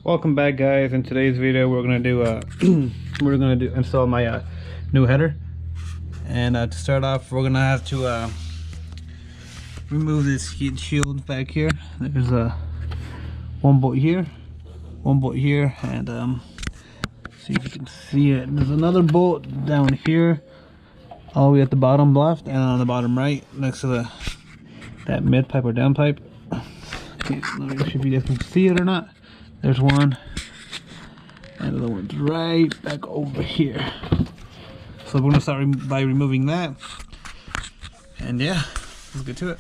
Welcome back, guys. In today's video we're gonna do install my new header. And to start off, we're gonna have to remove this heat shield back here. There's one bolt here, and see if you can see it. There's another bolt down here all the way at the bottom left and on the bottom right next to that mid pipe or down pipe. Okay, let me see if you guys can see it or not. There's one, and the other one's right back over here. So we're gonna start by removing that, and yeah, let's get to it.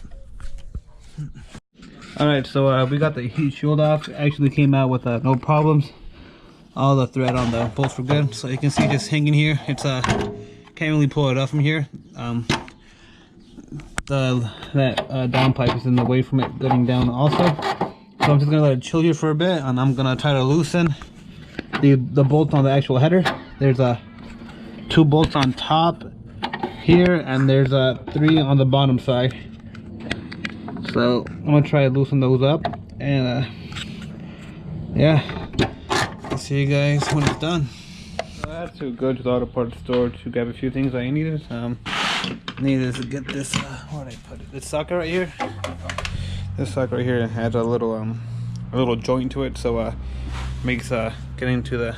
All right, so we got the heat shield off. It actually came out with no problems. All the thread on the bolts were good, so you can see just hanging here. It's can't really pull it off from here. That down pipe is in the way from it getting down also. So I'm just gonna let it chill here for a bit, and I'm gonna try to loosen the bolt on the actual header. There's two bolts on top here, and there's 3 on the bottom side. So I'm gonna try to loosen those up, and yeah, I'll see you guys when it's done. So I had to go to the auto parts store to grab a few things I needed. Needed to get this where did I put it? This socket right here. This socket right here has a little joint to it, so makes getting to the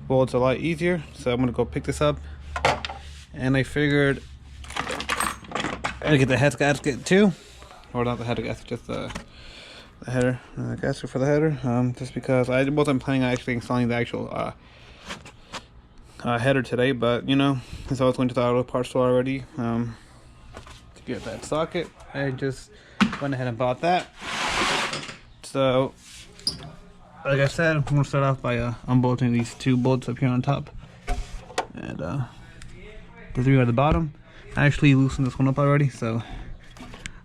bolts a lot easier. So I'm gonna go pick this up, and I figured I'd get the head gasket too, or not the head gasket, just the header gasket for the header. Just because I wasn't planning on actually installing the actual header today, but you know, since I was going to the auto parts store already to get that socket, I just went ahead and bought that. So like I said, I'm gonna start off by unbolting these 2 bolts up here on top, and the 3 at the bottom. I actually loosened this one up already, so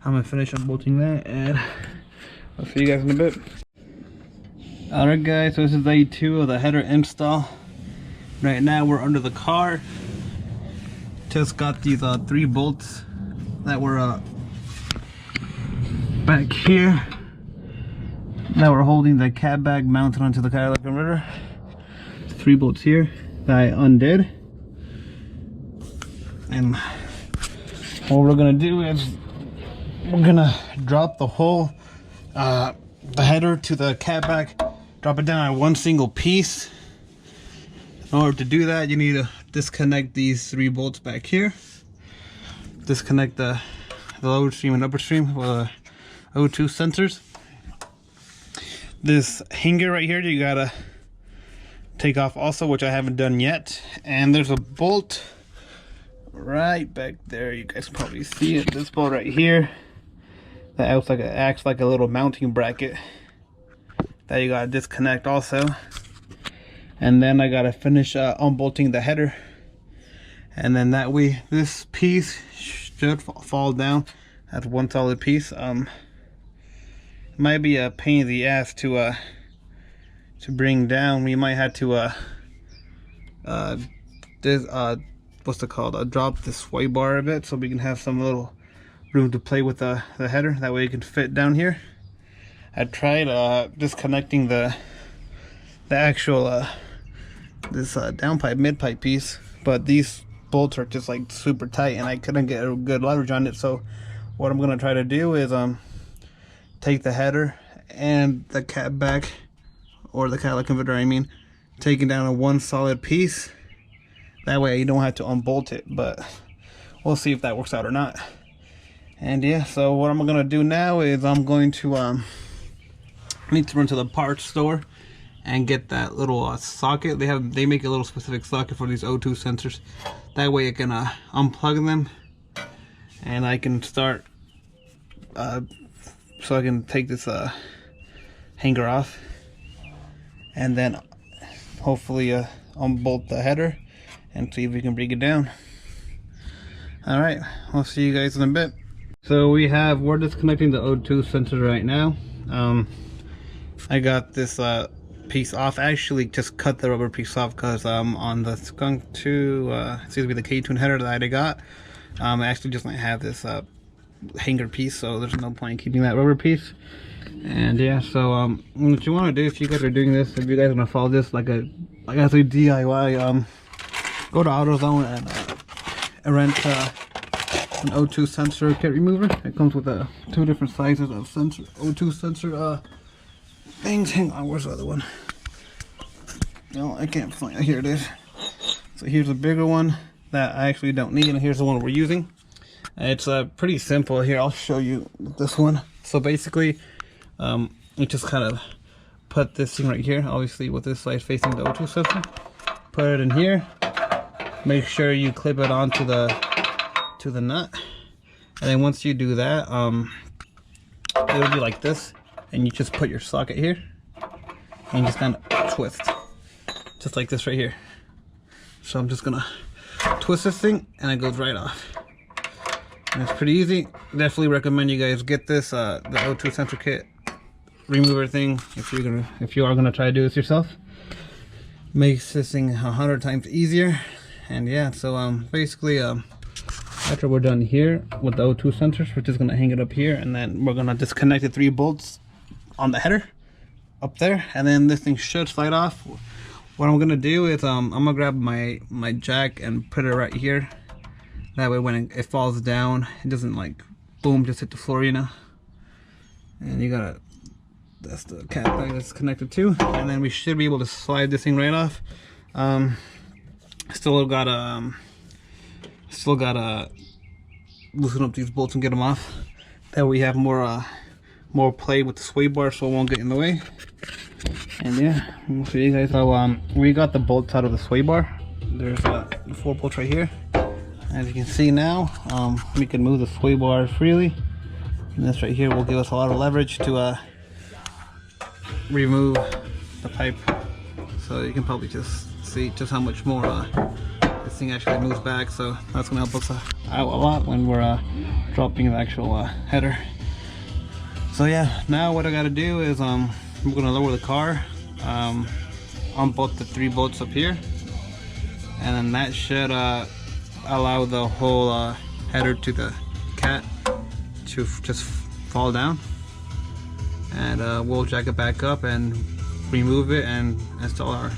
I'm gonna finish unbolting that, and I'll see you guys in a bit. Alright guys, so this is day 2 of the header install. Right now we're under the car. Just got these 3 bolts that were back here that were holding the cab bag mounted onto the catalytic converter. 3 bolts here that I undid, and what we're gonna do is we're gonna drop the whole the header to the cab bag, drop it down on one single piece. In order to do that, you need to disconnect these 3 bolts back here, disconnect the lower stream and upper stream with O2 sensors. This hanger right here you gotta take off also, which I haven't done yet. And there's a bolt right back there, you guys can probably see it. This bolt right here that acts like a little mounting bracket that you gotta disconnect also. And then I gotta finish unbolting the header, and then that way this piece should fall down as one solid piece. Might be a pain in the ass to bring down. We might have to what's it called, drop the sway bar a bit so we can have some little room to play with the header. That way it can fit down here. I tried disconnecting the actual this down pipe, mid pipe piece, but these bolts are just like super tight, and I couldn't get a good leverage on it. So what I'm gonna try to do is take the header and the cab back, or the catalytic converter I mean, take it down in one solid piece. That way you don't have to unbolt it, but we'll see if that works out or not. And yeah, so what I'm gonna do now is I'm going to need to run to the parts store and get that little socket. They make a little specific socket for these O2 sensors. That way I can unplug them, and I can start so I can take this hanger off, and then hopefully unbolt the header and see if we can bring it down. All right, I'll see you guys in a bit. So we're disconnecting the O2 sensor right now. I got this piece off. I actually just cut the rubber piece off because on the Skunk 2 the ktuned header that I got, I actually just might have this hanger piece, so there's no point in keeping that rubber piece. And yeah, so what you want to do if you guys are doing this, if you guys are gonna follow this like I say DIY, go to AutoZone and rent an O2 sensor kit remover. It comes with two different sizes of sensor O2 sensor things. Hang on, where's the other one? No, I can't find it. Here it is. So here's a bigger one that I actually don't need, and here's the one we're using. It's pretty simple. Here, I'll show you this one. So basically, we just kind of put this thing right here, obviously with this side facing the O2 sensor. Put it in here. Make sure you clip it onto the nut, and then once you do that, it'll be like this, and you just put your socket here, and you just kind of twist, just like this right here. So I'm just gonna twist this thing, and it goes right off. And it's pretty easy. Definitely recommend you guys get this the O2 sensor kit remover thing if you are gonna try to do this yourself. Makes this thing 100 times easier. And yeah, so basically after we're done here with the O2 sensors, we're just gonna hang it up here, and then we're gonna disconnect the 3 bolts on the header up there, and then this thing should slide off. What I'm gonna do is I'm gonna grab my jack and put it right here. That way when it falls down, it doesn't like boom, just hit the floor, you know. And you gotta, that's the cat bag that's connected to, and then we should be able to slide this thing right off. Still gotta loosen up these bolts and get them off. That way we have more play with the sway bar, so it won't get in the way. And yeah, I'll show you guys how we got the bolts out of the sway bar. There's 4 bolts right here. As you can see now, we can move the sway bar freely, and this right here will give us a lot of leverage to remove the pipe. So you can probably just see just how much more this thing actually moves back. So that's gonna help us out a lot when we're dropping the actual header. So yeah, now what I gotta do is I'm gonna lower the car on both the 3 bolts up here, and then that should allow the whole header to the cat to just fall down, and we'll jack it back up and remove it and install our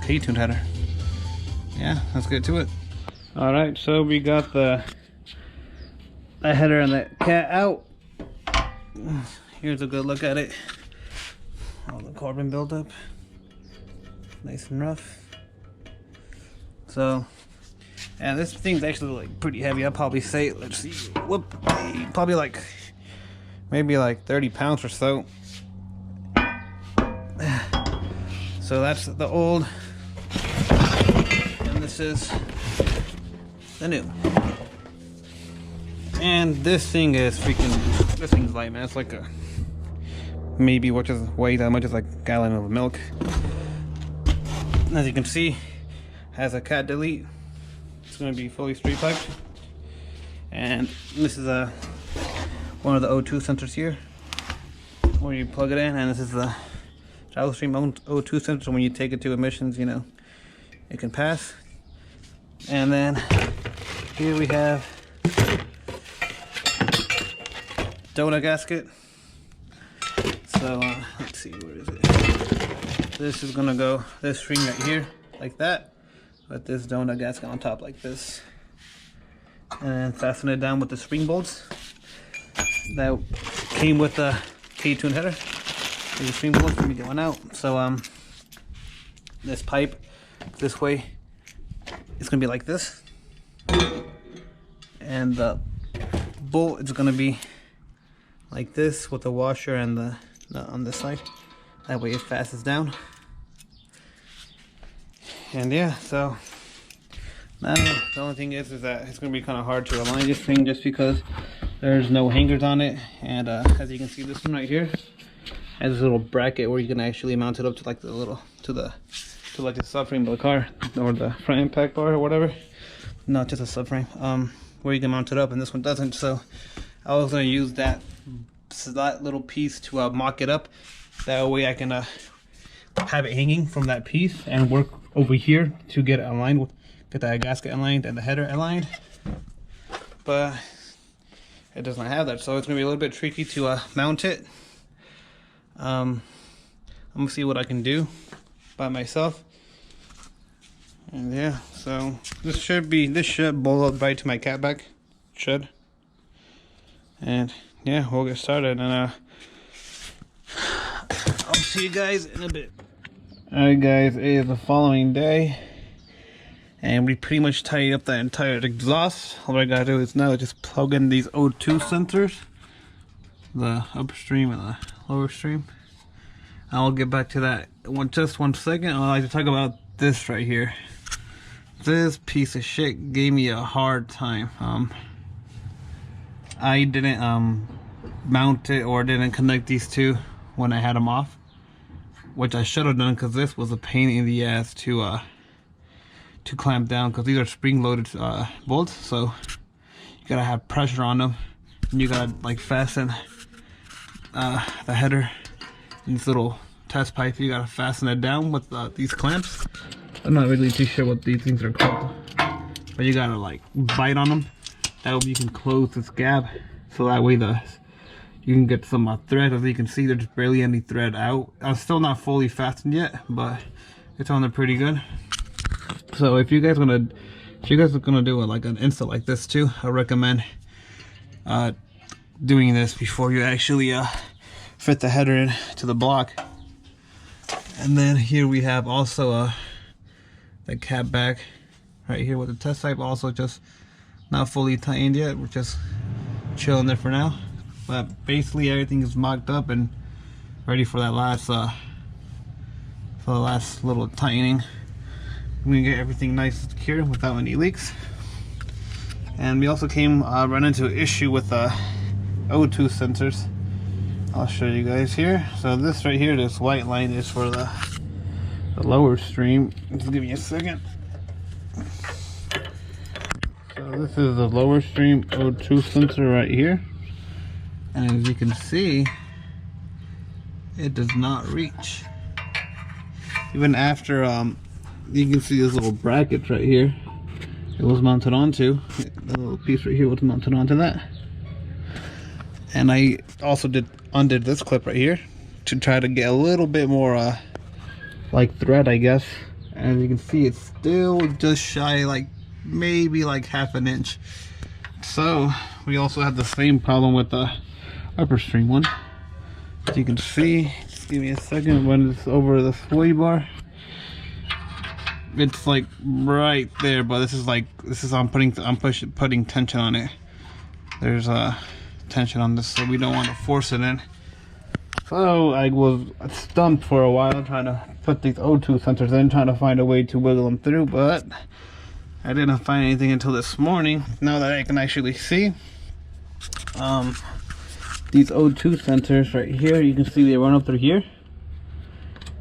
ktuned header. Yeah, let's get to it. Alright, so we got the header and the cat out. Here's a good look at it. All the carbon buildup, nice and rough. So, and this thing's actually like pretty heavy. I'll probably say, let's see, whoop, probably like maybe like 30 pounds or so. So that's the old, and this is the new. And this thing is freaking, this thing's light, man. It's like a, maybe what just weighs that much as like a gallon of milk. As you can see, has a cat delete. It's going to be fully straight piped, and this is one of the O2 sensors here where you plug it in, and this is the downstream O2 sensor. So when you take it to emissions, you know, it can pass. And then here we have donut gasket. So let's see, where is it? This is gonna go this string right here like that, with this donut gasket on top like this, and then fasten it down with the spring bolts that came with the ktuned header. These spring bolts. Let me get one out. So this pipe this way, it's gonna be like this, and the bolt is gonna be like this with the washer and the on this side. That way it fastens down. And yeah, so now the only thing is that it's gonna be kind of hard to align this thing just because there's no hangers on it. And as you can see, this one right here has this little bracket where you can actually mount it up to like the little to like the subframe of the car, or the front impact bar or whatever. Not just a subframe, where you can mount it up, and this one doesn't. So I was gonna use that little piece to mock it up. That way I can have it hanging from that piece and work over here to get it aligned with, get the gasket aligned and the header aligned. But it does not have that, so it's gonna be a little bit tricky to mount it. I'm gonna see what I can do by myself. And yeah, so this should bolt up right to my cat back. Should. And yeah, we'll get started, and I'll see you guys in a bit. Alright guys, it is the following day, and we pretty much tied up the entire exhaust. All I gotta do is now just plug in these O2 sensors, the upstream and the lower stream. I'll get back to that just one second. I'd like to talk about this right here. This piece of shit gave me a hard time. I didn't mount it or didn't connect these two when I had them off, which I should have done, because this was a pain in the ass to clamp down, because these are spring-loaded bolts, so you gotta have pressure on them, and you gotta like fasten the header, these little test pipe. You gotta fasten it down with these clamps. I'm not really too sure what these things are called, but you gotta like bite on them. That way you can close this gap, so that way you can get some thread. As you can see, there's barely any thread out. I'm still not fully fastened yet, but it's on there pretty good. So if you guys are gonna do like an install like this too, I recommend doing this before you actually fit the header in to the block. And then here we have also the cap back right here with the test pipe, also just not fully tightened yet. We're just chilling there for now, but basically everything is mocked up and ready for that last little tightening. I'm gonna get everything nice and secure without any leaks. And we also run into an issue with O2 sensors. I'll show you guys here. So this right here, this white line, is for the lower stream. Just give me a second. So this is the lower stream O2 sensor right here, and as you can see, it does not reach. Even after you can see this little bracket right here, it was mounted onto. The little piece right here was mounted onto that. And I also undid this clip right here to try to get a little bit more like thread, I guess. As you can see, it's still just shy, like maybe like half an inch. So we also have the same problem with the upper stream one. As you can see, just give me a second, when it's over the sway bar, it's like right there, but I'm putting tension on it. There's tension on this, so we don't want to force it in. So I was stumped for a while trying to put these O2 sensors in, trying to find a way to wiggle them through, but I didn't find anything until this morning. Now that I can actually see these O2 sensors right here, you can see they run up through here,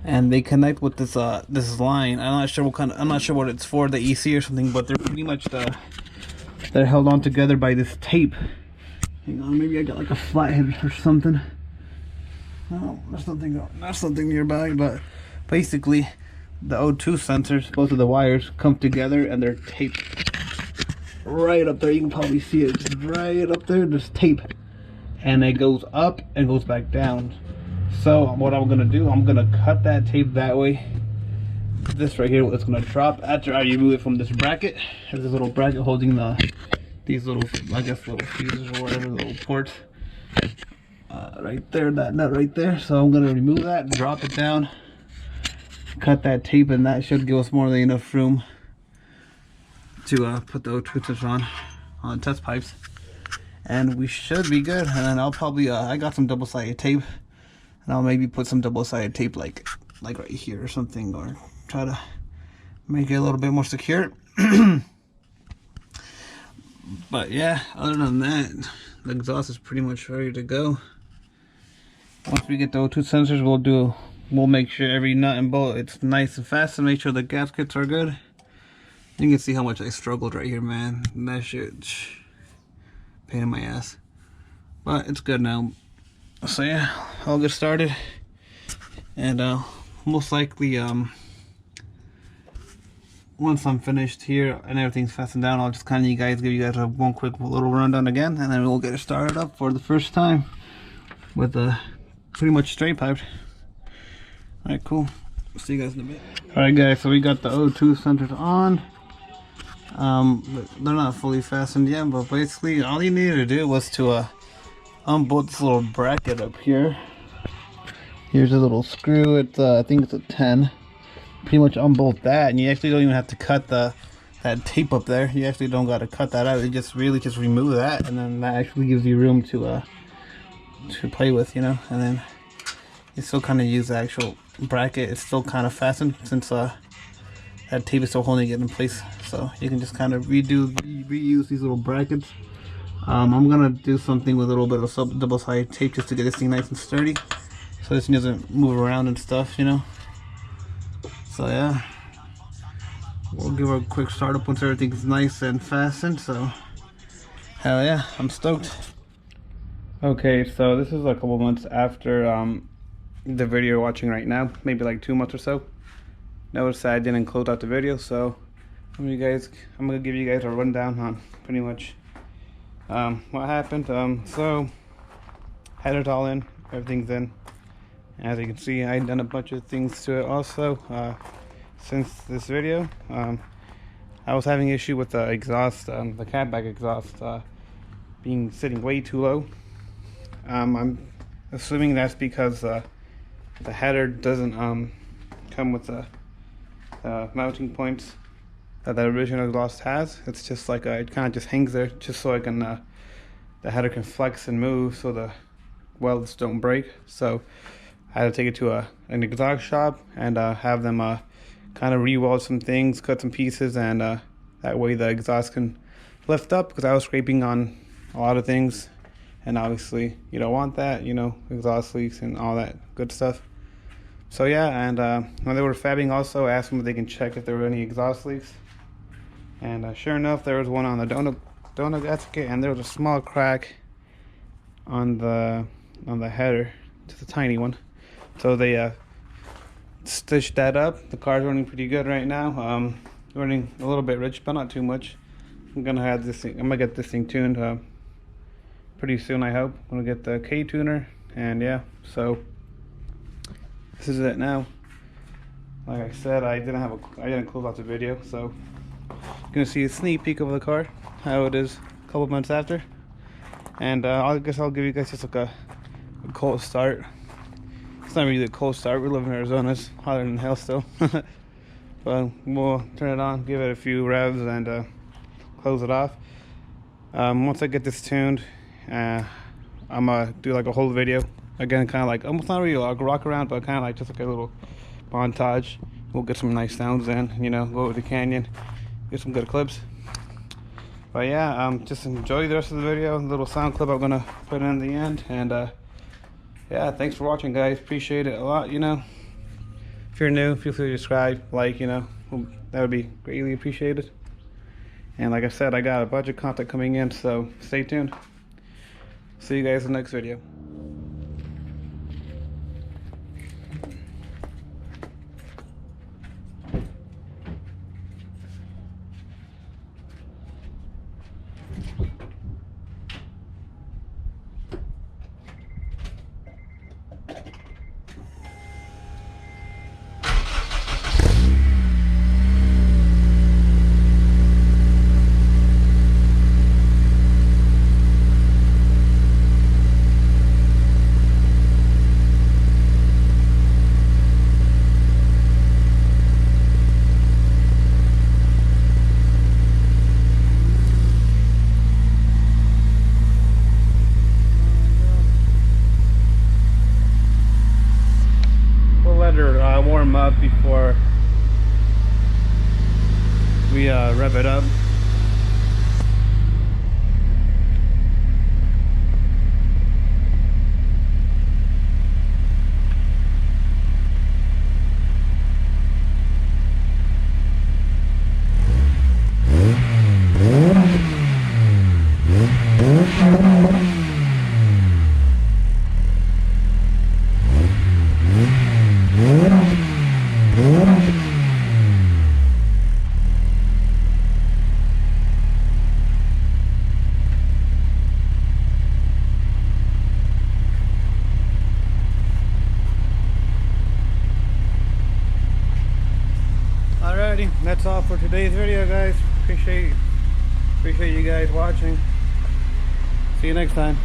and they connect with this this line. I'm not sure what it's for, the EC or something, but they're pretty much they're held on together by this tape. Hang on, maybe I got like a flathead or something. Oh, there's something nearby, but basically the O2 sensors, both of the wires come together and they're taped right up there. You can probably see it just right up there. There's tape, and it goes up and goes back down. So what I'm gonna do, I'm gonna cut that tape that way. This right here is gonna drop after I remove it from this bracket. There's this little bracket holding these little, I guess, little fuses or whatever, little ports. Right there, that nut right there. So I'm gonna remove that, drop it down, cut that tape, and that should give us more than enough room to put the O2 sensors on test pipes, and we should be good. And then I'll probably I got some double-sided tape, and I'll maybe put some double-sided tape like right here or something, or try to make it a little bit more secure. But yeah, other than that, the exhaust is pretty much ready to go. Once we get the O2 sensors, we'll make sure every nut and bolt it's nice and fast, and make sure the gaskets are good. You can see how much I struggled right here, man. That shit, pain in my ass. But it's good now. So yeah, I'll get started, and most likely once I'm finished here and everything's fastened down, I'll just give you guys one quick little rundown again, and then we'll get it started up for the first time with the pretty much straight piped. Alright, cool. See you guys in a bit. Alright guys, so we got the O2 centers on. They're not fully fastened yet, but basically all you needed to do was to unbolt this little bracket up here. Here's a little screw. It's I think it's a 10. Pretty much unbolt that, and you actually don't even have to cut that tape up there. You actually don't got to cut that out. You just really just remove that, and then that actually gives you room to play with, you know. And then you still kind of use the actual bracket. It's still kind of fastened since that tape is still holding it in place. So you can just kind of reuse these little brackets. I'm gonna do something with a little bit of double-sided tape just to get this thing nice and sturdy, so this thing doesn't move around and stuff, you know. So yeah, we'll give her a quick startup once everything's nice and fastened. So hell yeah, I'm stoked. Okay, so this is a couple months after the video you're watching right now, maybe like 2 months or so. Notice I didn't close out the video, so I'm gonna give you guys a rundown on pretty much what happened. So header's all in, everything's in. As you can see, I've done a bunch of things to it also since this video. I was having issue with the exhaust, the catback exhaust sitting way too low. I'm assuming that's because the header doesn't come with the mounting points that the original exhaust has. It's just like it kind of just hangs there just so I can the header can flex and move so the welds don't break. So I had to take it to an exhaust shop and have them kind of re-weld some things, cut some pieces, and that way the exhaust can lift up, because I was scraping on a lot of things, and obviously you don't want that, you know, exhaust leaks and all that good stuff. So yeah, and when they were fabbing also, I asked them if they can check if there were any exhaust leaks, and sure enough there was one on the donut gasket, and there was a small crack on the header, just a tiny one. So they stitched that up. The car's running pretty good right now. Running a little bit rich, but not too much. I'm gonna get this thing tuned pretty soon, I hope. I'm gonna get the ktuner, and yeah, so this is it now. Like I said, I didn't close out the video, so you're gonna see a sneak peek of the car, how it is a couple months after. And I guess I'll give you guys just like a cold start. It's not really a cold start. We live in Arizona. It's hotter than hell still. But we'll turn it on, give it a few revs, and close it off. Once I get this tuned, I'm gonna do like a whole video again, kind of like almost not really like a rock around, but kind of like just like a little montage. We'll get some nice sounds in, you know, go over the canyon, get some good clips. But yeah, just enjoy the rest of the video. A little sound clip I'm gonna put in the end, and yeah, thanks for watching, guys. Appreciate it a lot, you know. If you're new, feel free to subscribe, like, you know, that would be greatly appreciated. And like I said, I got a bunch of content coming in, so stay tuned. See you guys in the next video. Warm up before we rev it up. that's all for today's video, guys. Appreciate you guys watching. See you next time.